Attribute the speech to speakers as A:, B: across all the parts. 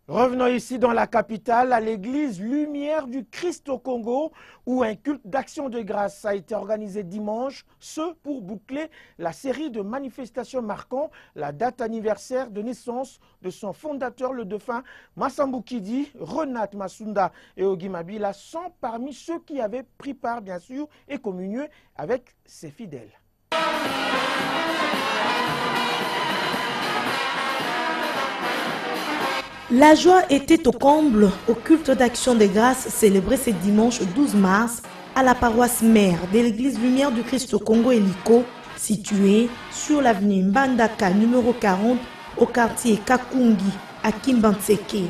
A: Revenons ici dans la capitale, à l'église Lumière du Christ au Congo, où un culte d'action de grâce a été organisé dimanche, ce pour boucler la série de manifestations marquant la date anniversaire de naissance de son fondateur, le défunt Massambu Kidi. Renat Masunda et Ogi Mabila sont parmi ceux qui avaient pris part, bien sûr, et communié avec ses fidèles.
B: La joie était au comble au culte d'action de grâce célébré ce dimanche 12 mars à la paroisse mère de l'église Lumière du Christ au Congo Eliko, située sur l'avenue Mbandaka numéro 40 au quartier Kakungi à Kimbantseke.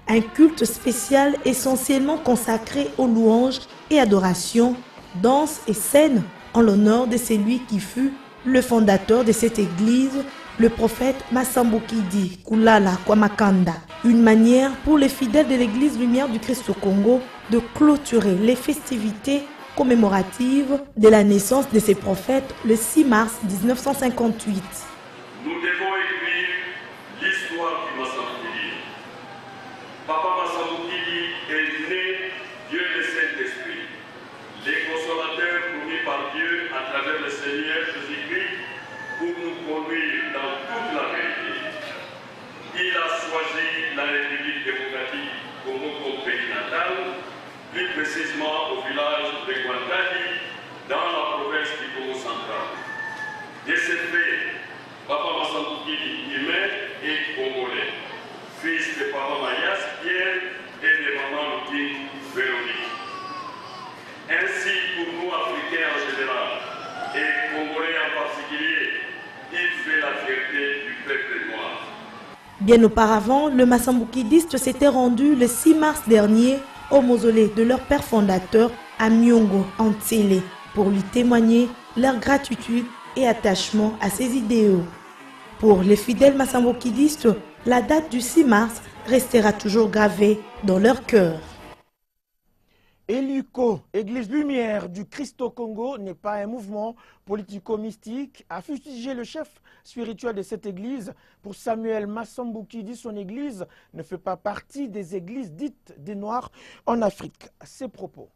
B: Un culte spécial essentiellement consacré aux louanges et adorations, danses et scènes en l'honneur de celui qui fut le fondateur de cette église, le prophète Massambu Kidi Kulala Kwamakanda. Une manière pour les fidèles de l'église Lumière du Christ au Congo de clôturer les festivités commémoratives de la naissance de ces prophètes le 6 mars 1958.
C: Nous devons écrire l'histoire du Massambu Kidi. Papa Massambu Kidi est né Dieu le Saint-Esprit, les consolateurs promis par Dieu à travers le Seigneur Jésus-Christ pour nous conduire dans toute la vérité. Il a choisi la République démocratique comme notre pays natal, plus précisément au village de Guantali, dans la province du Congo central. De ce fait, Papa Massambu Kidi humain et congolais, fils de Papa Mayas Pierre et de Maman Lutine Véronique. Ainsi, pour nous Africains en général, et Congolais en particulier, il fait la fierté du peuple noir.
B: Bien auparavant, le Massambu Kidiste s'était rendu le 6 mars dernier au mausolée de leur père fondateur à Myongo, en Tsélé, pour lui témoigner leur gratitude et attachement à ses idéaux. Pour les fidèles Massambu Kidistes, la date du 6 mars restera toujours gravée dans leur cœur.
A: Eliko, Église Lumière du Christ au Congo, n'est pas un mouvement politico-mystique, a fustigé le chef spirituel de cette église. Pour Samuel Massambu Kidi, son église ne fait pas partie des églises dites des Noirs en Afrique. À ses propos.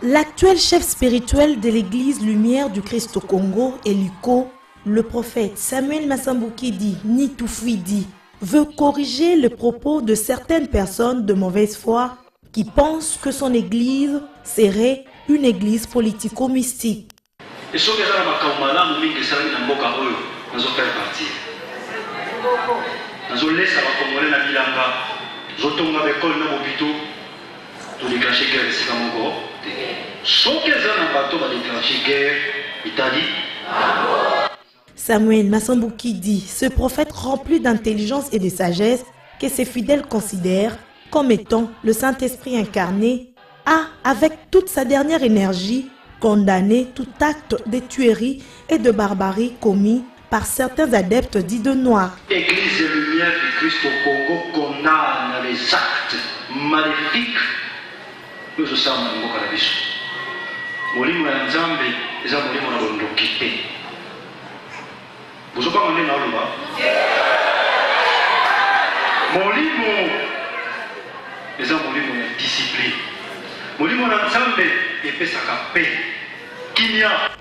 B: L'actuel chef spirituel de l'église Lumière du Christ au Congo, Eliko, le prophète Samuel Massambu Kidi Nitoufuidi, veut corriger le propos de certaines personnes de mauvaise foi qui pensent que son église serait une église politico-mystique. Samuel Massambu Kidi, ce prophète rempli d'intelligence et de sagesse que ses fidèles considèrent comme étant le Saint-Esprit incarné, a, avec toute sa dernière énergie, condamné tout acte de tuerie et de barbarie commis par certains adeptes dits de noirs.
D: Église Lumière du Christ au Congo condamne les actes maléfiques. Nous sommes en Mokalabiso. Molimo ya Nzambe eza molimo na bondoki te. Vous avez parlé dans le bas. Molimo, les gens molimo na discipline. Molimo na Nzambe epesaka paix.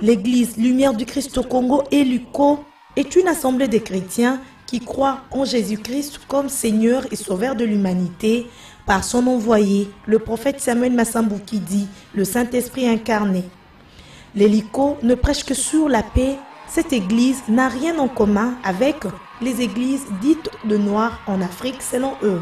B: L'église Lumière du Christ au Congo, Eliko, est une assemblée de chrétiens qui croient en Jésus-Christ comme Seigneur et Sauveur de l'humanité par son envoyé, le prophète Samuel Massambu Kidi, le Saint-Esprit incarné. L'Eliko ne prêche que sur la paix. Cette église n'a rien en commun avec les églises dites de Noirs en Afrique selon eux.